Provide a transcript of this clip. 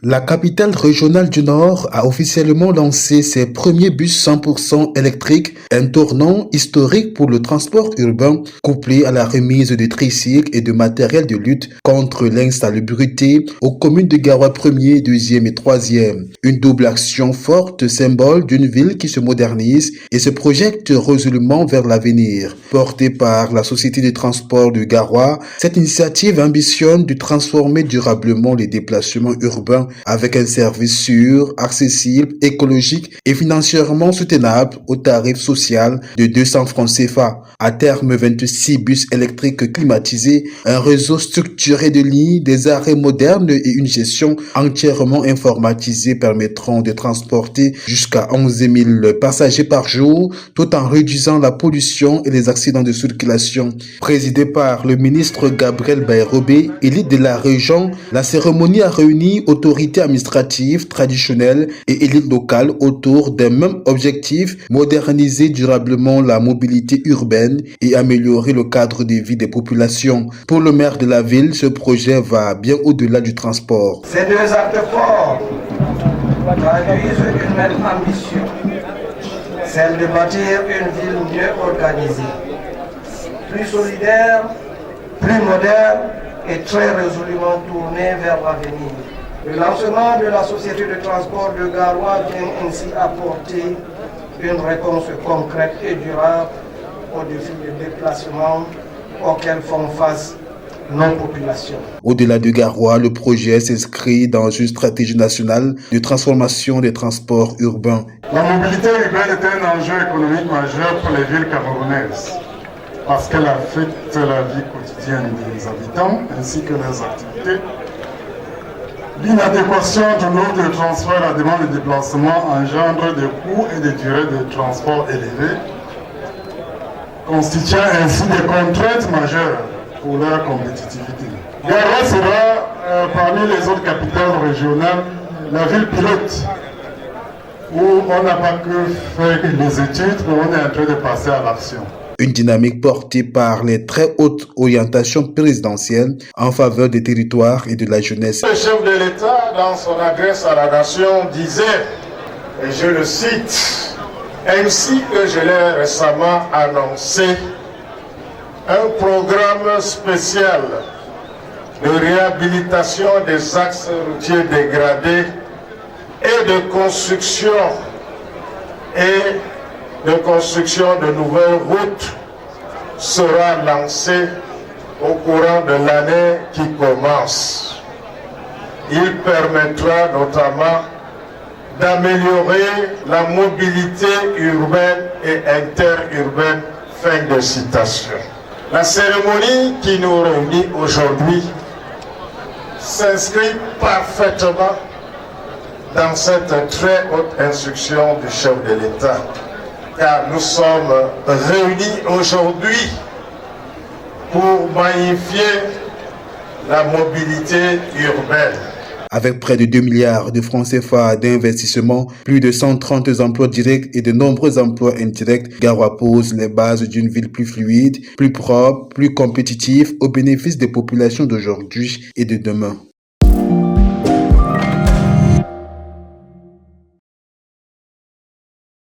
La capitale régionale du Nord a officiellement lancé ses premiers bus 100% électriques, un tournant historique pour le transport urbain, couplé à la remise de tricycles et de matériel de lutte contre l'insalubrité aux communes de Garoua 1er, 2e et 3e. Une double action forte, symbole d'une ville qui se modernise et se projette résolument vers l'avenir. Portée par la Société de transport de Garoua, cette initiative ambitionne de transformer durablement les déplacements urbains avec un service sûr, accessible, écologique et financièrement soutenable au tarif social de 200 francs CFA. À terme, 26 bus électriques climatisés, un réseau structuré de lignes, des arrêts modernes et une gestion entièrement informatisée permettront de transporter jusqu'à 11 000 passagers par jour, tout en réduisant la pollution et les accidents de circulation. Présidé par le ministre Gabriel Bayrobé, élite de la région, la cérémonie a réuni autorités administratives, traditionnelles et élites locales autour d'un même objectif, moderniser durablement la mobilité urbaine et améliorer le cadre de vie des populations. Pour le maire de la ville, ce projet va bien au-delà du transport. Ces deux actes forts traduisent une même ambition, celle de bâtir une ville mieux organisée, plus solidaire, plus moderne et très résolument tournée vers l'avenir. Le lancement de la Société de transport de Garoua vient ainsi apporter une réponse concrète et durable aux défis de déplacement auxquels font face nos populations. Au-delà de Garoua, le projet s'inscrit dans une stratégie nationale de transformation des transports urbains. La mobilité urbaine est un enjeu économique majeur pour les villes camerounaises parce qu'elle affecte la vie quotidienne des habitants ainsi que leurs activités. L'inadéquation du nombre de transferts à la demande de déplacement engendre des coûts et des durées de transport élevées, constituant ainsi des contraintes majeures pour leur compétitivité. Garoua sera, parmi les autres capitales régionales, la ville pilote, où on n'a pas que fait les études, mais on est en train de passer à l'action. Une dynamique portée par les très hautes orientations présidentielles en faveur des territoires et de la jeunesse. Le chef de l'État, dans son adresse à la nation, disait, et je le cite, ainsi que je l'ai récemment annoncé, un programme spécial de réhabilitation des axes routiers dégradés et de construction de nouvelles routes sera lancé au courant de l'année qui commence. Il permettra notamment d'améliorer la mobilité urbaine et interurbaine. Fin de citation. La cérémonie qui nous réunit aujourd'hui s'inscrit parfaitement dans cette très haute instruction du chef de l'État, car nous sommes réunis aujourd'hui pour magnifier la mobilité urbaine. Avec près de 2 milliards de francs CFA d'investissement, plus de 130 emplois directs et de nombreux emplois indirects, Garoua pose les bases d'une ville plus fluide, plus propre, plus compétitive au bénéfice des populations d'aujourd'hui et de demain.